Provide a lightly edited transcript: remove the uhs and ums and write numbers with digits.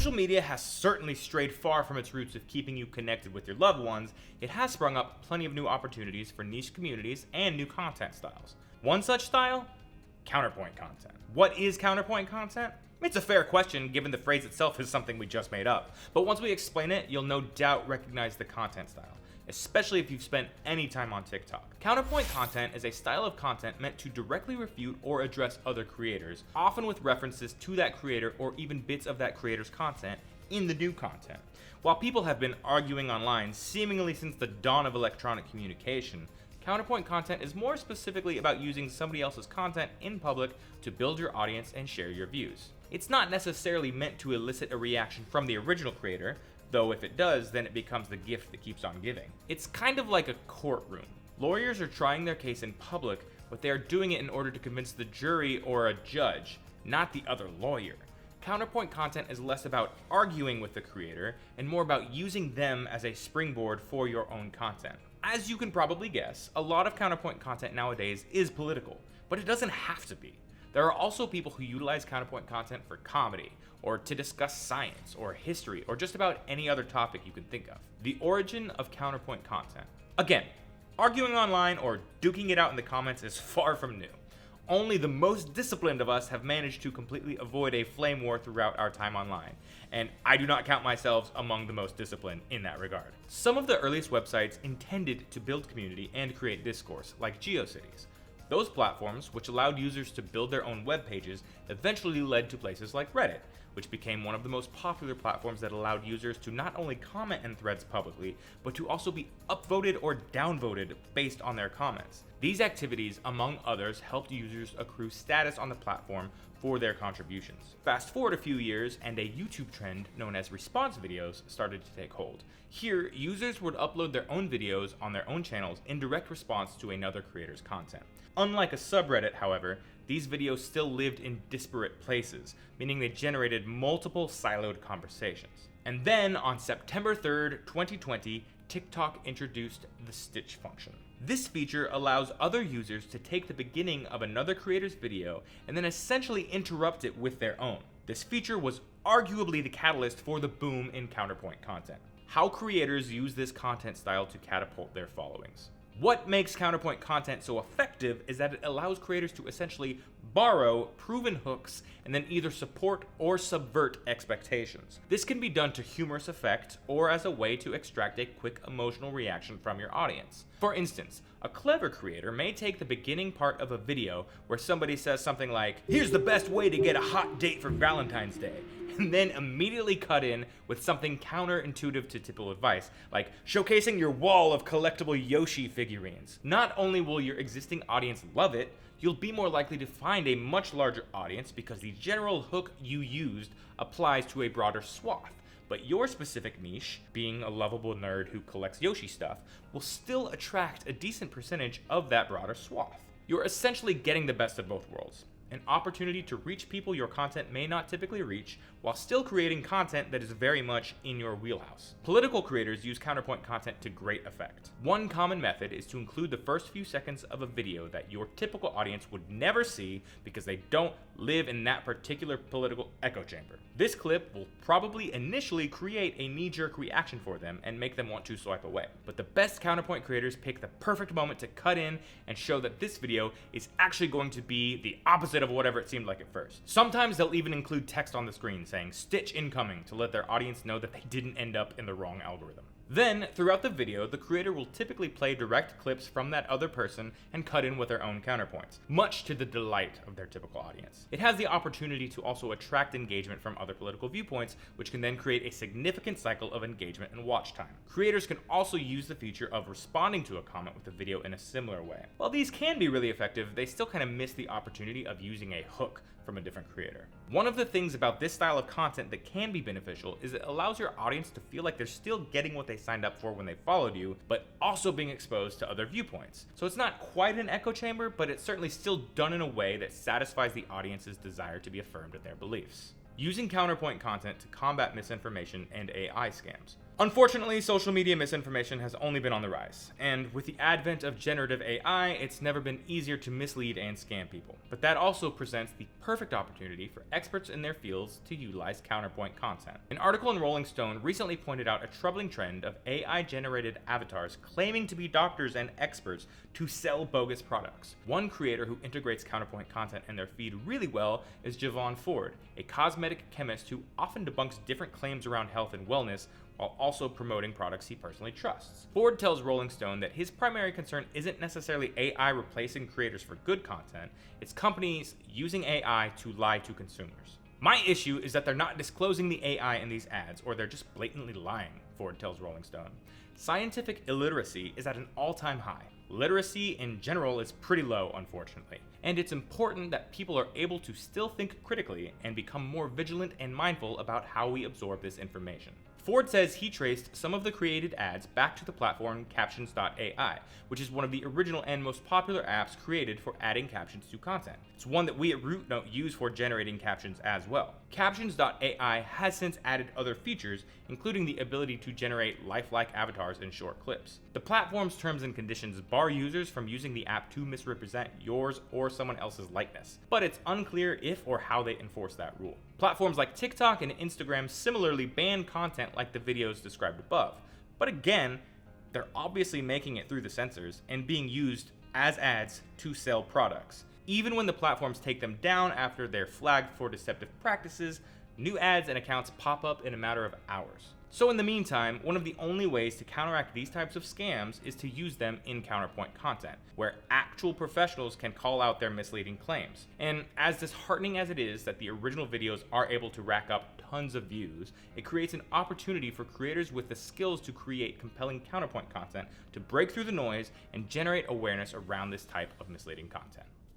social media has certainly strayed far from its roots of keeping you connected with your loved ones, it has sprung up plenty of new opportunities for niche communities and new content styles. One such style? Counterpoint content. What is counterpoint content? It's a fair question given the phrase itself is something we just made up, but once we explain it, you'll no doubt recognize the content style, especially if you've spent any time on TikTok. Counterpoint content is a style of content meant to directly refute or address other creators, often with references to that creator or even bits of that creator's content in the new content. While people have been arguing online seemingly since the dawn of electronic communication, counterpoint content is more specifically about using somebody else's content in public to build your audience and share your views. It's not necessarily meant to elicit a reaction from the original creator, though if it does, then it becomes the gift that keeps on giving. It's kind of like a courtroom. Lawyers are trying their case in public, but they are doing it in order to convince the jury or a judge, not the other lawyer. Counterpoint content is less about arguing with the creator and more about using them as a springboard for your own content. As you can probably guess, a lot of counterpoint content nowadays is political, but it doesn't have to be. There are also people who utilize counterpoint content for comedy, or to discuss science, or history, or just about any other topic you can think of. The origin of counterpoint content. Again, arguing online or duking it out in the comments is far from new. Only the most disciplined of us have managed to completely avoid a flame war throughout our time online, and I do not count myself among the most disciplined in that regard. Some of the earliest websites intended to build community and create discourse, like GeoCities. Those platforms, which allowed users to build their own web pages, eventually led to places like Reddit, which became one of the most popular platforms that allowed users to not only comment in threads publicly, but to also be upvoted or downvoted based on their comments. These activities, among others, helped users accrue status on the platform for their contributions. Fast forward a few years, and a YouTube trend known as response videos started to take hold. Here, users would upload their own videos on their own channels in direct response to another creator's content. Unlike a subreddit, however, these videos still lived in disparate places, meaning they generated multiple siloed conversations. And then, on September 3rd, 2020, TikTok introduced the stitch function. This feature allows other users to take the beginning of another creator's video and then essentially interrupt it with their own. This feature was arguably the catalyst for the boom in counterpoint content. How creators use this content style to catapult their followings. What makes counterpoint content so effective is that it allows creators to essentially borrow proven hooks and then either support or subvert expectations. This can be done to humorous effect or as a way to extract a quick emotional reaction from your audience. For instance, a clever creator may take the beginning part of a video where somebody says something like, "Here's the best way to get a hot date for Valentine's Day," and then immediately cut in with something counterintuitive to typical advice, like showcasing your wall of collectible Yoshi figurines. Not only will your existing audience love it, you'll be more likely to find a much larger audience because the general hook you used applies to a broader swath. But your specific niche, being a lovable nerd who collects Yoshi stuff, will still attract a decent percentage of that broader swath. You're essentially getting the best of both worlds. An opportunity to reach people your content may not typically reach, while still creating content that is very much in your wheelhouse. Political creators use counterpoint content to great effect. One common method is to include the first few seconds of a video that your typical audience would never see because they don't live in that particular political echo chamber. This clip will probably initially create a knee-jerk reaction for them and make them want to swipe away. But the best counterpoint creators pick the perfect moment to cut in and show that this video is actually going to be the opposite of whatever it seemed like at first. Sometimes they'll even include text on the screen saying "stitch incoming" to let their audience know that they didn't end up in the wrong algorithm. Then, throughout the video, the creator will typically play direct clips from that other person and cut in with their own counterpoints, much to the delight of their typical audience. It has the opportunity to also attract engagement from other political viewpoints, which can then create a significant cycle of engagement and watch time. Creators can also use the feature of responding to a comment with a video in a similar way. While these can be really effective, they still kind of miss the opportunity of using a hook from a different creator. One of the things about this style of content that can be beneficial is it allows your audience to feel like they're still getting what they signed up for when they followed you, but also being exposed to other viewpoints. So it's not quite an echo chamber, but it's certainly still done in a way that satisfies the audience's desire to be affirmed in their beliefs. Using counterpoint content to combat misinformation and AI scams. Unfortunately, social media misinformation has only been on the rise, and with the advent of generative AI, it's never been easier to mislead and scam people. But that also presents the perfect opportunity for experts in their fields to utilize counterpoint content. An article in Rolling Stone recently pointed out a troubling trend of AI-generated avatars claiming to be doctors and experts to sell bogus products. One creator who integrates counterpoint content in their feed really well is Javon Ford, a cosmetic chemist who often debunks different claims around health and wellness while also promoting products he personally trusts. Ford tells Rolling Stone that his primary concern isn't necessarily AI replacing creators for good content, it's companies using AI to lie to consumers. My issue is that they're not disclosing the AI in these ads, or they're just blatantly lying, Ford tells Rolling Stone. Scientific illiteracy is at an all-time high. Literacy in general is pretty low, unfortunately, and it's important that people are able to still think critically and become more vigilant and mindful about how we absorb this information. Ford says he traced some of the created ads back to the platform Captions.ai, which is one of the original and most popular apps created for adding captions to content. It's one that we at RootNote use for generating captions as well. Captions.ai has since added other features, including the ability to generate lifelike avatars in short clips. The platform's terms and conditions bar users from using the app to misrepresent yours or someone else's likeness, but it's unclear if or how they enforce that rule. Platforms like TikTok and Instagram similarly ban content like the videos described above, but again, they're obviously making it through the censors and being used as ads to sell products. Even when the platforms take them down after they're flagged for deceptive practices, new ads and accounts pop up in a matter of hours. So in the meantime, one of the only ways to counteract these types of scams is to use them in counterpoint content, where actual professionals can call out their misleading claims. And as disheartening as it is that the original videos are able to rack up tons of views, it creates an opportunity for creators with the skills to create compelling counterpoint content to break through the noise and generate awareness around this type of misleading content.